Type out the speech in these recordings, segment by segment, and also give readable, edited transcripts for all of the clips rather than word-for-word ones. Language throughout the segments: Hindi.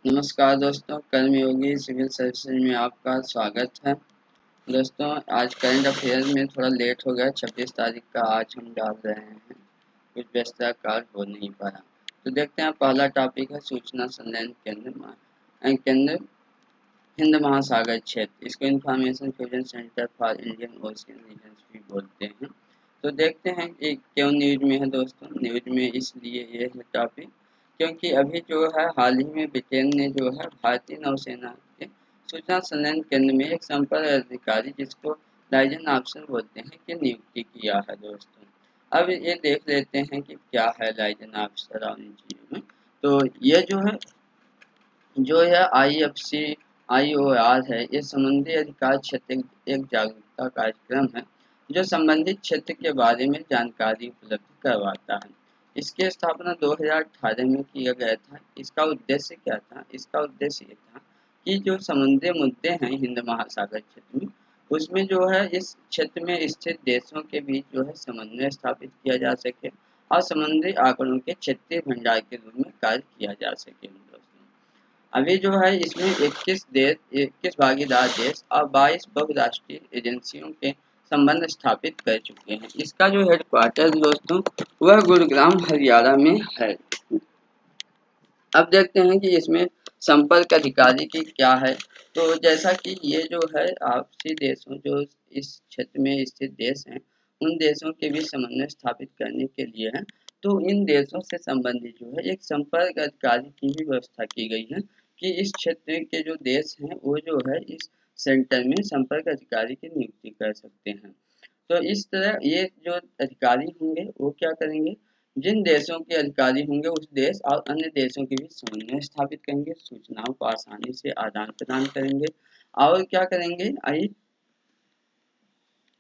नमस्कार दोस्तों, कर्मयोगी सिविल सर्विसेज में आपका स्वागत है। दोस्तों, आज करंट अफेयर में थोड़ा लेट हो गया। 26 तारीख का आज हम डाल रहे हैं, कुछ व्यस्तता कारण हो नहीं पाया। तो देखते हैं, पहला टॉपिक है सूचना संलेन केंद्र हिंद महासागर क्षेत्र। इसको information fusion centre for Indian ocean regions भी बोलते हैं। तो देखते हैं कि क्यों न्यूज में है दोस्तों। न्यूज में इसलिए ये है टॉपिक क्योंकि अभी जो है हाल ही में ब्रिटेन ने जो है भारतीय नौसेना के सूचना संलेन केंद्र में एक संपर्क अधिकारी जिसको लाइजन ऑफिसर बोलते हैं की नियुक्ति किया है दोस्तों। अब ये देख लेते हैं कि क्या है लाइजन ऑफिसर और इन चीज़ों में। तो ये जो है IFC-IOR है, ये समुद्री अधिकार क्षेत्र एक जागरूकता कार्यक्रम है जो संबंधित क्षेत्र के बारे में जानकारी उपलब्ध करवाता है। इसकी स्थापना 2018 में किया गया था। इसका उद्देश्य क्या था? इसका उद्देश्य ये था कि जो समुद्री मुद्दे हैं हिंद महासागर क्षेत्र में, उसमें जो है इस क्षेत्र में स्थित देशों के बीच जो है समन्वय स्थापित किया जा सके और समुद्री आंकड़ों के क्षेत्रीय भंडार के रूप में कार्य किया जा सके दोस्तों। अभी जो है इसमें 21 भागीदार देश और 22 बहुराष्ट्रीय एजेंसियों के संबंध स्थापित कर चुके हैं। इसका जो हेडक्वार्टर दोस्तों वह गुरुग्राम हरियाणा में है। अब देखते हैं कि इसमें संपर्क अधिकारी की क्या है। तो जैसा कि ये जो है आपसी देशों जो इस क्षेत्र में स्थित देश हैं, उन देशों के बीच समन्वय स्थापित करने के लिए है। तो इन देशों से संबंधित जो है एक संपर्क अधिकारी की भी व्यवस्था की गई है कि इस क्षेत्र के जो देश हैं वो जो है इस सेंटर में संपर्क अधिकारी की नियुक्ति कर सकते हैं। तो इस तरह ये जो अधिकारी होंगे वो क्या करेंगे, जिन देशों के अधिकारी होंगे उस देश और अन्य देशों के बीच समन्वय स्थापित करेंगे, सूचनाओं को आसानी से आदान प्रदान करेंगे और क्या करेंगे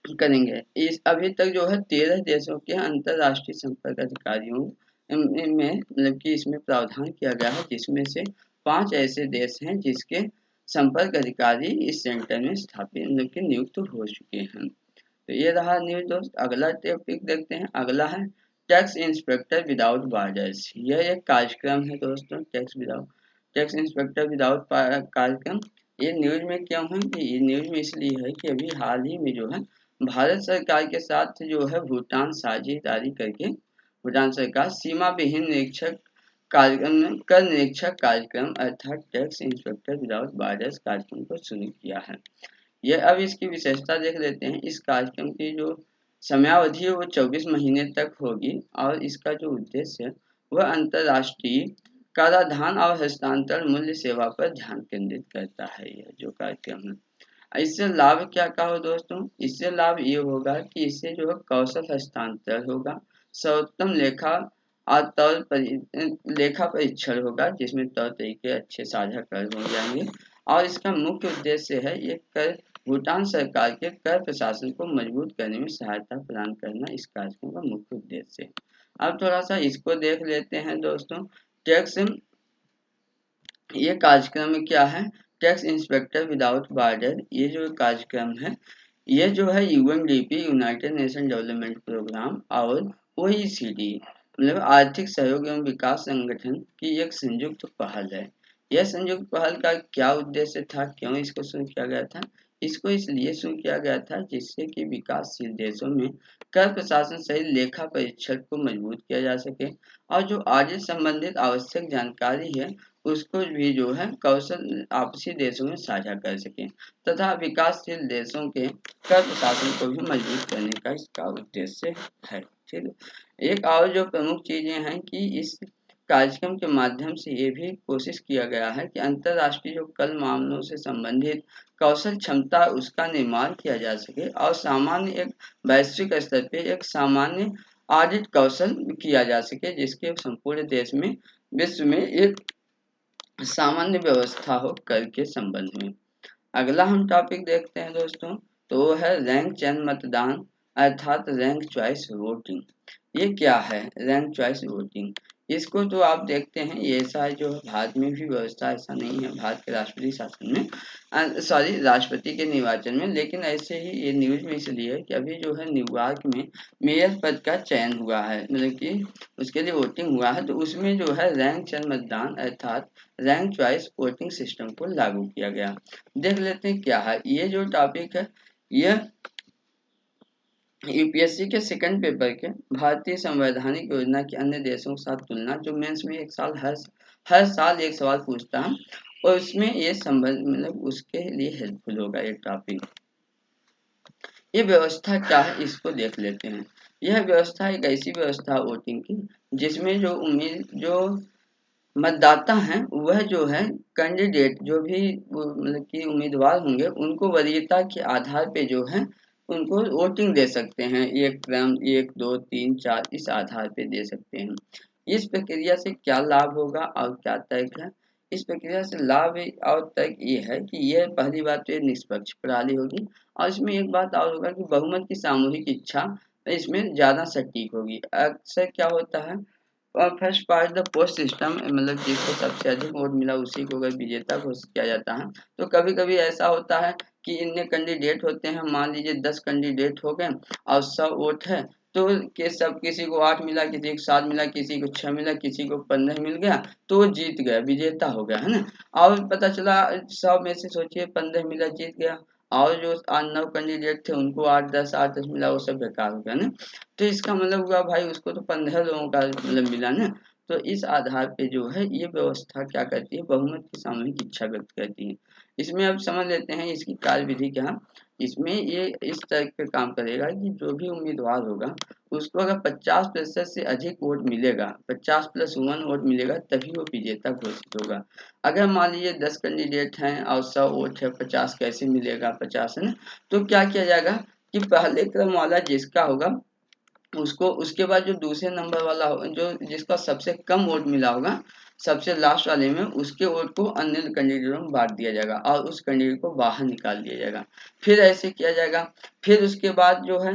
करेंगे। इस अभी तक जो है 13 देशों के अंतर्राष्ट्रीय संपर्क अधिकारियों में मतलब कि इसमें प्रावधान किया गया है, जिसमें से 5 ऐसे देश हैं जिसके संपर्क अधिकारी इस सेंटर में स्थापित मतलब कि नियुक्त हो चुके हैं। तो ये रहा न्यूज दोस्त। अगला टॉपिक देखते हैं। अगला है टैक्स इंस्पेक्टर विदाउट बॉर्डर्स। यह एक कार्यक्रम है दोस्तों, टैक्स इंस्पेक्टर विदाउट कार्यक्रम। ये न्यूज में क्यों है कि ये न्यूज में इसलिए है कि अभी हाल ही में जो है भारत सरकार के साथ जो है भूटान साझेदारी करके भूटान सरकार सीमा विहीन निरीक्षक कार्यक्रम कर निरीक्षक कार्यक्रम अर्थात टैक्स इंस्पेक्टर विदाउट बॉर्डर्स कार्यक्रम को शुरू किया है। ये अब इसकी विशेषता देख लेते हैं। इस कार्यक्रम की जो समयावधि है वो 24 महीने तक होगी और इसका जो उद्देश्य है वह अंतर्राष्ट्रीय कराधान और हस्तांतरण मूल्य सेवा पर ध्यान केंद्रित करता है। यह जो कार्यक्रम है, इससे लाभ क्या हो दोस्तों। इससे लाभ ये होगा कि इससे जो है कौशल हस्तांतरण होगा, सर्वोत्तम लेखा परीक्षण होगा जिसमें तौर तरीके अच्छे साझा कर हो जाएंगे और इसका मुख्य उद्देश्य है ये कर भूटान सरकार के कर प्रशासन को मजबूत करने में सहायता प्रदान करना इस कार्यक्रम का मुख्य उद्देश्य है। अब थोड़ा सा इसको देख लेते हैं दोस्तों। टैक्स ये कार्यक्रम में क्या है, टैक्स इंस्पेक्टर विदाउट बॉर्डर। ये जो कार्यक्रम है ये जो है UNDP United Nation Development Programme और ओईसीडी मतलब आर्थिक सहयोग एवं विकास संगठन की एक संयुक्त पहल है। यह संयुक्त पहल का क्या उद्देश्य था, क्यों इसको शुरू किया गया था? इसको इसलिए शुरू किया गया था जिससे कि विकासशील देशों में कर प्रशासन सहित लेखा परीक्षण को मजबूत किया जा सके और जो ऑडिट संबंधित आवश्यक जानकारी है उसको भी जो है कौशल आपसी देशों में साझा कर सके तथा विकासशील देशों के कर प्रशासन को भी मजबूत करने का इसका उद्देश्य है। ठीक है। एक और जो प्रमुख चीजें हैं कि इस कार्यक्रम के माध्यम से ये भी कोशिश किया गया है कि अंतर्राष्ट्रीय जो कल मामलों से संबंधित कौशल क्षमता उसका निर्माण किया जा सके और सामान्य एक वैश्विक स्तर पे एक सामान्य ऑडिट कौशल किया जा सके जिसके संपूर्ण देश में विश्व में एक सामान्य व्यवस्था हो कर के संबंध में। अगला हम टॉपिक देखते हैं दोस्तों, तो वो है रैंक चयन मतदान अर्थात रैंक चॉइस वोटिंग। ये क्या है रैंक चॉइस वोटिंग? इसको तो आप देखते हैं ये ऐसा है जो भारत में भी व्यवस्था ऐसा नहीं है, भारत के राष्ट्रपति शासन में, सॉरी राष्ट्रपति के निर्वाचन में। लेकिन ऐसे ही ये न्यूज में इसलिए है कि अभी जो है न्यूयॉर्क में मेयर पद का चयन हुआ है, मतलब कि उसके लिए वोटिंग हुआ है, तो उसमें जो है रैंक चयन मतदान अर्थात रैंक चॉइस वोटिंग सिस्टम को लागू किया गया। देख लेते हैं क्या है ये जो टॉपिक है। यह यूपीएससी के सेकंड पेपर के भारतीय संवैधानिक योजना की अन्य देशों के साथ तुलना, जो मेंस में एक साल हर साल एक सवाल पूछता है और उसमें ये संबंध मतलब उसके लिए हेल्पफुल होगा ये टॉपिक। ये व्यवस्था क्या है इसको देख लेते हैं। यह व्यवस्था एक ऐसी व्यवस्था वोटिंग की जिसमें जो मतदाता हैं वह जो है कैंडिडेट जो भी मतलब कि उम्मीदवार होंगे उनको वरीयता के आधार पे जो है उनको वोटिंग दे सकते हैं, एक क्रम 1 2 3 4 इस आधार पे दे सकते हैं। इस प्रक्रिया से क्या लाभ होगा और क्या तर्क है? इस प्रक्रिया से लाभ और तर्क ये है कि यह पहली बात तो ये निष्पक्ष प्रणाली होगी और इसमें एक बात और होगा कि बहुमत की सामूहिक इच्छा इसमें ज्यादा सटीक होगी। अक्सर क्या होता है first part the post system, मतलब जिसको सबसे अधिक वोट मिला उसी को अगर विजेता घोषित किया जाता है, तो कभी कभी ऐसा होता है कि इतने कैंडिडेट होते हैं, मान लीजिए 10 कैंडिडेट हो गए और 100 वोट है, तो के सब किसी को 8 मिला, किसी को 7 मिला, किसी को 6 मिला, किसी को 15 मिल गया, तो वो जीत गया, विजेता हो गया, है ना। और पता चला 100 में से सोचिए 15 मिला, जीत गया, और जो 9 कैंडिडेट थे उनको 8 10 मिला, वो सब बेकार हो गया ना। तो इसका मतलब हुआ भाई उसको तो 15 लोगों का मतलब मिला ना। तो इस आधार पे जो है ये व्यवस्था क्या करती है, बहुमत की सामूहिक इच्छा व्यक्त करती है। इसमें अब समझ लेते हैं इसकी कार्यविधि क्या। इसमें ये इस तरह पे काम करेगा कि जो भी उम्मीदवार होगा उसको अगर 50% से अधिक वोट मिलेगा, 50+1 वोट मिलेगा, तभी वो विजेता घोषित होगा। अगर मान लीजिए 10 कैंडिडेट हैं और 100 वोट है, 50 कैसे मिलेगा, 50 है ना। तो क्या किया जाएगा कि पहले क्रम वाला जिसका होगा उसको, उसके बाद जो दूसरे नंबर वाला होगा, जो जिसका सबसे कम वोट मिला होगा सबसे लास्ट वाले में, उसके वोट को अन्य कैंडिडेटों में बांट दिया जाएगा और उस कैंडिडेट को बाहर निकाल दिया जाएगा। फिर ऐसे किया जाएगा। फिर उसके बाद जो है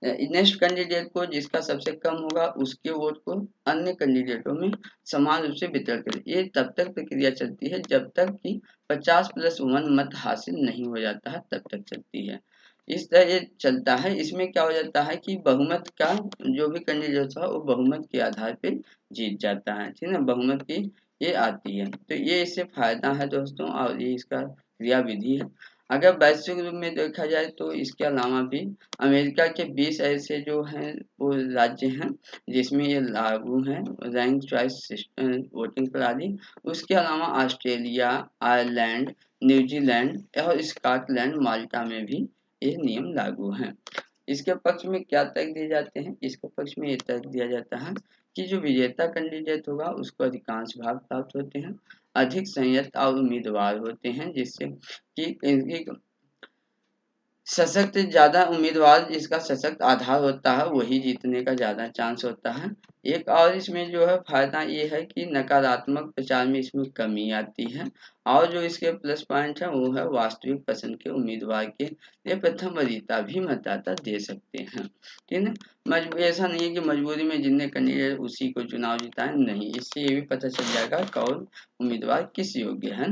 नेक्स्ट कैंडिडेट को जिसका सबसे कम होगा उसके वोट को अन्य कैंडिडेटों में समान रूप से वितरण करें। ये तब तक प्रक्रिया चलती है जब तक कि 50+1 मत हासिल नहीं हो जाता है, तब तक चलती है। इस तरह ये चलता है। इसमें क्या हो जाता है कि बहुमत का जो भी कैंडिडेट था वो बहुमत के आधार पे जीत जाता है, ठीक है, बहुमत की ये आती है। तो ये इससे फायदा है दोस्तों और ये इसका क्रिया विधि है। अगर वैश्विक रूप में देखा जाए तो इसके अलावा भी अमेरिका के 20 ऐसे जो हैं वो राज्य हैं जिसमें ये लागू है रैंक चॉइस वोटिंग प्रणाली। उसके अलावा ऑस्ट्रेलिया, आयरलैंड, न्यूजीलैंड और स्कॉटलैंड, माल्टा में भी ये नियम लागू हैं। इसके पक्ष में क्या तर्क दिए जाते हैं? इसके पक्ष में ये तर्क दिया जाता है कि जो विजेता कैंडिडेट होगा उसको अधिकांश भाग प्राप्त होते हैं, अधिक संयत और उम्मीदवार होते हैं, जिससे कि इनकी सशक्त ज़्यादा उम्मीदवार जिसका सशक्त आधार होता है वही जीतने का ज़्यादा चांस होता है। एक और इसमें जो है फायदा ये है कि नकारात्मक प्रचार में इसमें कमी आती है और जो इसके प्लस पॉइंट है वो है वास्तविक पसंद के उम्मीदवार के लिए प्रथम वरीयता भी मतदाता दे सकते हैं, ठीक है। ऐसा नहीं है कि मजबूरी में जितने कैंडिडेट उसी को चुनाव जिताए, नहीं, इससे ये भी पता चल जाएगा कौन उम्मीदवार किस योग्य है।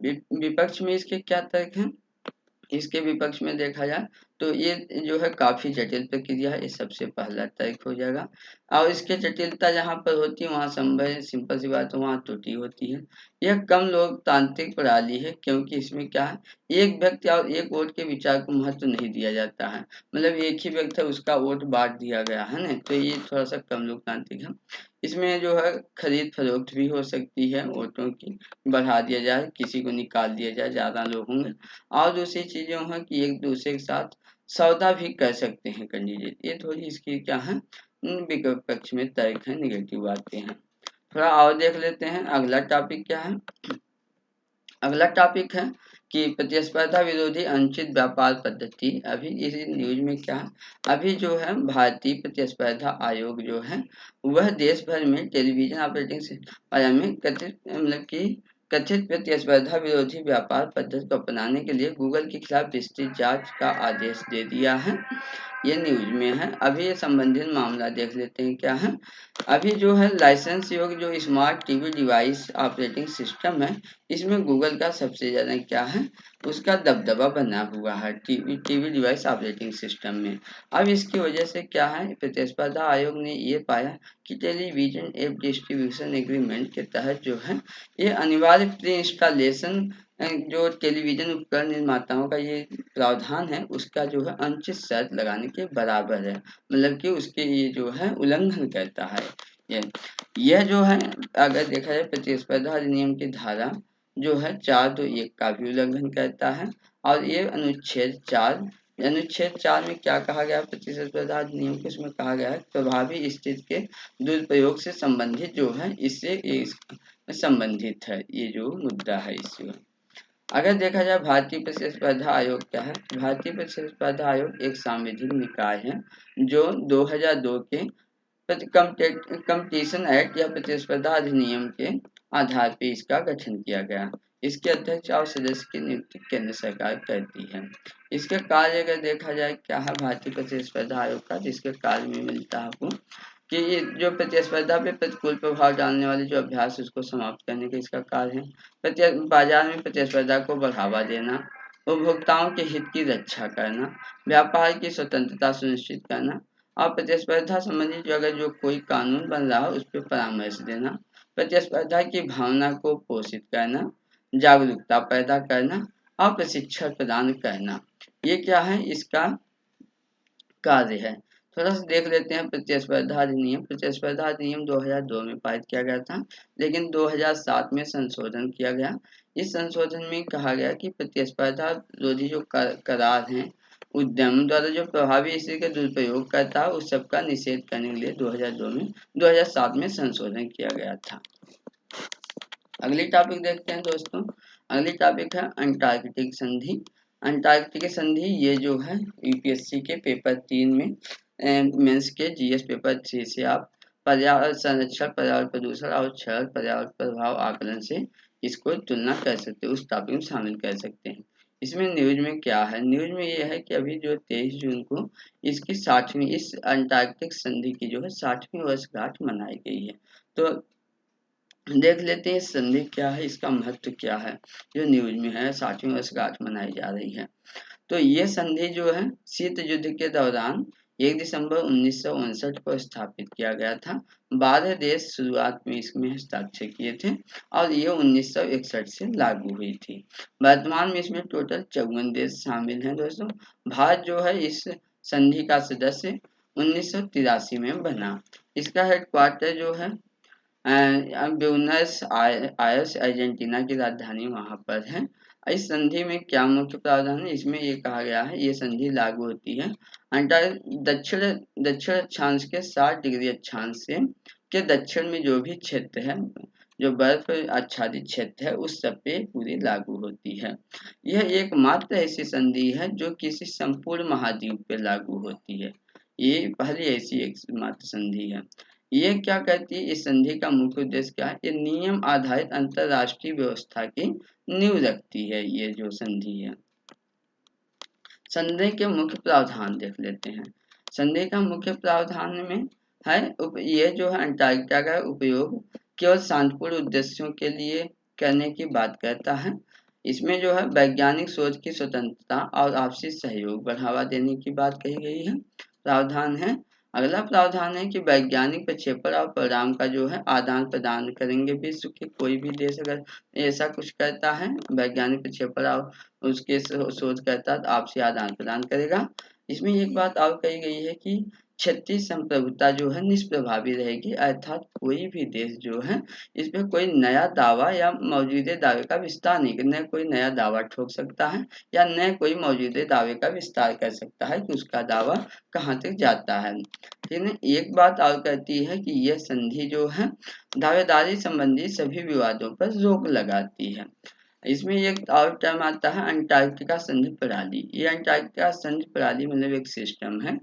विपक्ष में इसके क्या तर्क हैं? इसके विपक्ष में देखा जाए तो ये जो है काफी जटिल प्रक्रिया है, ये सबसे पहला तर्क हो जाएगा। और इसके जटिलता जहाँ पर होती है वहाँ संभव सिंपल सी बात है वहाँ त्रुटि होती है। यह कम लोकतांत्रिक प्रणाली है क्योंकि इसमें क्या है एक व्यक्ति और एक वोट के विचार को महत्व नहीं दिया जाता है, मतलब एक ही व्यक्ति है उसका वोट बांट दिया गया है ना, तो ये थोड़ा सा कम लोकतांत्रिक है। इसमें जो है खरीद फरोख्त भी हो सकती है वोटों की, बढ़ा दिया जाए किसी को निकाल दिया जाए, ज्यादा लोग होंगे। और दूसरी चीजें हैं कि एक दूसरे के साथ सौदा भी कर सकते हैं कैंडिडेट, ये थोड़ी इसकी क्या है विपक्ष में तर्क है, निगेटिव बातें हैं। थोड़ा और देख लेते हैं अगला टॉपिक क्या है। अगला टॉपिक है कि प्रतिस्पर्धा विरोधी अनुचित व्यापार पद्धति। अभी इस न्यूज में क्या है, अभी जो है भारतीय प्रतिस्पर्धा आयोग जो है वह देश भर में टेलीविजन ऑपरेटिंग में कथित मतलब कि कथित प्रतिस्पर्धा विरोधी व्यापार पद्धति को अपनाने के लिए गूगल के खिलाफ विस्तृत जांच का आदेश दे दिया है। ये न्यूज में है। अभी ये संबंधित मामला देख लेते हैं क्या है। अभी जो है लाइसेंस योग्य जो smart TV device operating system है, इसमें गूगल का सबसे ज़्यादा क्या है, उसका दबदबा बना हुआ है टीवी डिवाइस ऑपरेटिंग सिस्टम में। अब इसकी वजह से क्या है, प्रतिस्पर्धा आयोग ने ये पाया कि टेलीविजन ऐप डिस्ट्रीब्यूशन एग्रीमेंट के तहत जो है ये अनिवार्य प्री इंस्टॉलेशन जो टेलीविजन उपकरण निर्माताओं का ये प्रावधान है, उसका जो है अनुचित शर्त लगाने के बराबर है। मतलब कि उसके ये जो है उल्लंघन करता है। ये यह जो है अगर देखा जाए प्रतिस्पर्धा अधिनियम की धारा जो है 421 का भी उल्लंघन करता है। और ये अनुच्छेद 4 में क्या कहा गया है प्रतिस्पर्धा अधिनियम के, उसमें कहा गया है प्रभावी स्थिति के दुरुपयोग से संबंधित जो है इससे संबंधित है ये जो मुद्दा है इसमें। अगर देखा जाए भारतीय प्रतिस्पर्धा आयोग क्या है, भारतीय प्रतिस्पर्धा आयोग एक सांविधिक निकाय है जो 2002 के कंपटीशन एक्ट या प्रतिस्पर्धा अधिनियम के आधार पर इसका गठन किया गया। इसके अध्यक्ष और सदस्य की नियुक्ति केंद्र सरकार करती है। इसके कार्य अगर देखा जाए क्या है भारतीय प्रतिस्पर्धा आयोग का, जिसके कार्य में मिलता है आपको कि ये जो प्रतिस्पर्धा पे प्रतिकूल प्रभाव डालने वाले जो अभ्यास उसको समाप्त करने का इसका कार्य है। बाजार में प्रतिस्पर्धा को बढ़ावा देना, उपभोक्ताओं के हित की रक्षा करना, व्यापार की स्वतंत्रता सुनिश्चित करना और प्रतिस्पर्धा संबंधी जो अगर जो कोई कानून बन रहा है उस पर परामर्श देना, प्रतिस्पर्धा की भावना को पोषित करना, जागरूकता पैदा करना और प्रशिक्षण प्रदान करना, ये क्या है इसका कार्य है। थोड़ा सा देख लेते हैं प्रतिस्पर्धा अधिनियम। प्रतिस्पर्धा अधिनियम 2002 में पारित किया गया था, लेकिन 2007 में संशोधन किया गया। इस संशोधन में कहा गया कि प्रतिस्पर्धा विरोधी जो करार हैं उद्यम द्वारा जो प्रभावी स्थिति का दुरुपयोग करता है उस सबका निषेध करने के लिए 2007 में संशोधन किया गया था। अगली टॉपिक देखते हैं दोस्तों। अगली टॉपिक है अंटार्कटिक संधि। अंटार्कटिक संधि ये जो है यूपीएससी के पेपर 3 में मेंस के जीएस पेपर 3 से आप पर्यावरण संरक्षण, पर्यावरण प्रदूषण और क्षरण पर्यावरण प्रभाव आकलन से इसको तुलना कर सकते हो, उस टॉपिक में शामिल कर सकते हैं। इसमें न्यूज में क्या है, न्यूज में ये है कि अभी जो 23 जून को इसकी 60वीं इस अंटार्कटिक संधि की जो है 60वीं वर्षगांठ मनाई गई है। तो देख लेते हैं संधि क्या है, इसका महत्व क्या है, जो न्यूज में है 60वीं वर्षगांठ मनाई जा रही है। तो ये संधि जो है शीत युद्ध के दौरान 1 दिसंबर 1959 को स्थापित किया गया था। 12 देश शुरुआत में इसमें हस्ताक्षर किए थे और ये 1961 से लागू हुई थी। वर्तमान में इसमें टोटल 54 देश शामिल हैं दोस्तों। भारत जो है इस संधि का सदस्य 1983 में बना। इसका हेडक्वार्टर जो है ब्यूनस आयर्स अर्जेंटीना की राजधानी वहां पर है। इस संधि में क्या मुख्य प्रावधान है, इसमें ये कहा गया है ये संधि लागू होती है दक्षिण दक्षिण अक्षांश के 60 डिग्री अक्षांश से के दक्षिण में जो भी क्षेत्र है, जो बर्फ आच्छादित क्षेत्र है उस सब पे पूरी लागू होती है। यह एकमात्र ऐसी संधि है जो किसी संपूर्ण महाद्वीप पे लागू होती है। ये पहली ऐसी एकमात्र संधि है। ये क्या कहती है, इस संधि का मुख्य उद्देश्य क्या है, ये नियम आधारित अंतरराष्ट्रीय व्यवस्था की नींव रखती है। ये जो संधि है, संधि के मुख्य प्रावधान देख लेते हैं। संधि का मुख्य प्रावधान में है ये जो है अंटार्कटिका का उपयोग केवल शांतिपूर्ण उद्देश्यों के लिए करने की बात करता है। इसमें जो है वैज्ञानिक सोच की स्वतंत्रता और आपसी सहयोग बढ़ावा देने की बात कही गई है। प्रावधान है, अगला प्रावधान है कि वैज्ञानिक प्रक्षेपण और परिणाम का जो है आदान प्रदान करेंगे। विश्व के कोई भी देश अगर ऐसा कुछ करता है वैज्ञानिक प्रक्षेपण और उसके शोधकर्ता आपसी आदान प्रदान करेगा। इसमें एक बात और कही गई है कि क्षेत्रीय संप्रभुता जो है निष्प्रभावी रहेगी, अर्थात कोई भी देश जो है इस पे कोई नया दावा या मौजूदा दावे का विस्तार नहीं, न कोई नया दावा ठोक सकता है या न कोई मौजूदा दावे का विस्तार कर सकता है कि उसका दावा कहाँ तक जाता है। लेकिन एक बात और कहती है कि यह संधि जो है दावेदारी संबंधी सभी विवादों पर रोक लगाती है। इसमें एक और टर्म आता है अंटार्कटिका संधि प्रणाली। ये अंटार्कटिका संधि प्रणाली मतलब एक सिस्टम है,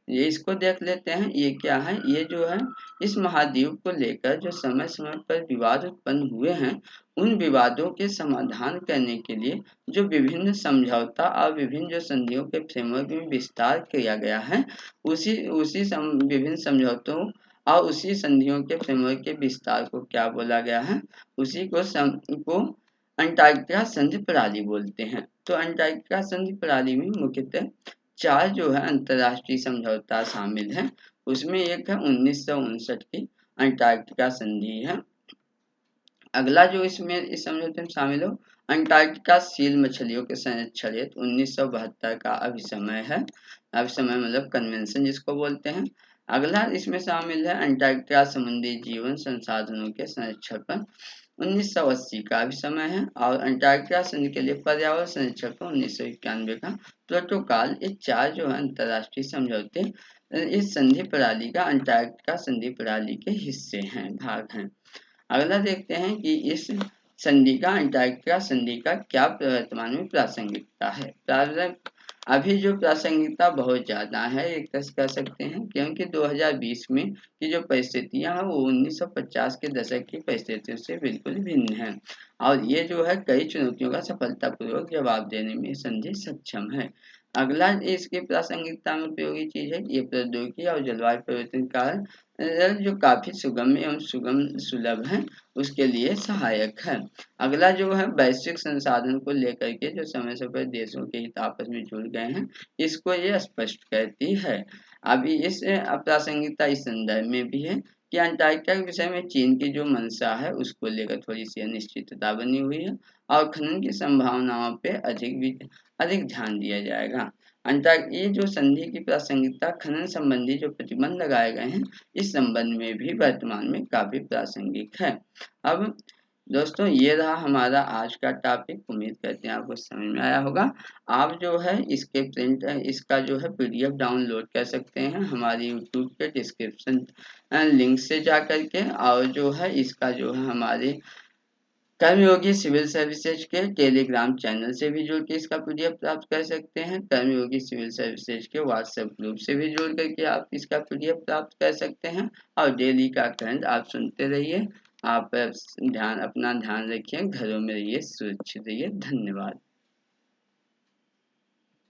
ये इसको देख लेते हैं। ये क्या है, ये जो है इस महाद्वीप को लेकर जो समय समय पर विवाद उत्पन्न हुए हैं उन विवादों के समाधान करने के लिए जो विभिन्न समझौता और विभिन्न जो संधियों के फ्रेमवर्क में विस्तार किया गया है, उसी उसी विभिन्न समझौतों और उसी संधियों के फ्रेमवर्क के विस्तार को क्या बोला गया है, उसी को अंटार्कटिका संधि प्रणाली बोलते हैं। तो अंटार्कटिका संधि प्रणाली में मुख्यतः 4 जो है अंतर्राष्ट्रीय समझौता शामिल है। उसमें एक है 1959 की अंटार्कटिका संधि है। अगला जो इसमें इस समझौते में शामिल हो, अंटार्कटिका सील मछलियों के संरक्षण हेतु 1972 का अभिसमय है। अभिसमय मतलब कन्वेंशन जिसको बोलते हैं। अगला इसमें शामिल है अंटार्कटिका समुद्री जीवन संसाधनों के संरक्षण पर 1980 का अभिसमय है। और अंटार्कटिका संधि के लिए पर्यावरण संरक्षण पर 1991 का प्रोटोकॉल। ये 4 जो है अंतर्राष्ट्रीय समझौते इस संधि प्रणाली का अंटार्कटिका संधि प्रणाली के हिस्से हैं, भाग हैं। अगला देखते हैं कि इस संधि का अंटार्कटिका संधि का क्या वर्तमान में प्रासंगिकता है। अभी जो प्रासंगिकता बहुत ज़्यादा है, एक तरह से कह सकते हैं, क्योंकि 2020 में की जो परिस्थितियां हैं वो 1950 के दशक की परिस्थितियों से बिल्कुल भिन्न है। और ये जो है कई चुनौतियों का सफलतापूर्वक जवाब देने में संधि सक्षम है। अगला इसकी प्रासंगिकता में उपयोगी चीज है कि ये प्रौद्योगिकी और जलवायु परिवर्तन का जो काफी सुगम्य एवं सुलभ है, उसके लिए सहायक है। अगला जो है वैश्विक संसाधन को लेकर के जो समय समय पर देशों के हित आपस में जुड़ गए हैं, इसको ये स्पष्ट करती है। अभी इस अप्रासंगिकता इस संदर्भ में भी है कि अंटार्कटिका के विषय में चीन की जो मंशा है उसको लेकर थोड़ी सी अनिश्चितता बनी हुई है और खनन की संभावनाओं पे अधिक ध्यान दिया जाएगा। ये जो संधि की प्रासंगिकता खनन संबंधी जो प्रतिबंध लगाए गए हैं, इस संबंध में भी वर्तमान में काफी प्रासंगिक है। अब दोस्तों ये रहा हमारा आज का टॉपिक। उम्मीद करते हैं आपको समझ में आया होगा। आप जो है इसका जो है पीडीएफ डाउनलोड कर सकते हैं हमारी यूट्यूब के डिस्क्रिप्शन लिंक से जा करके, और जो है इसका जो है हमारे कर्मयोगी सिविल सर्विसेज के टेलीग्राम चैनल से भी जुड़ के इसका पीडीएफ प्राप्त कर सकते हैं। कर्मयोगी सिविल सर्विसेज के व्हाट्सएप ग्रुप से भी जुड़ करके आप इसका पीडीएफ प्राप्त कर सकते हैं। और डेली का करंट आप सुनते रहिए। आप अपना ध्यान रखिए, घरों में रहिए, सुरक्षित रहिए। धन्यवाद।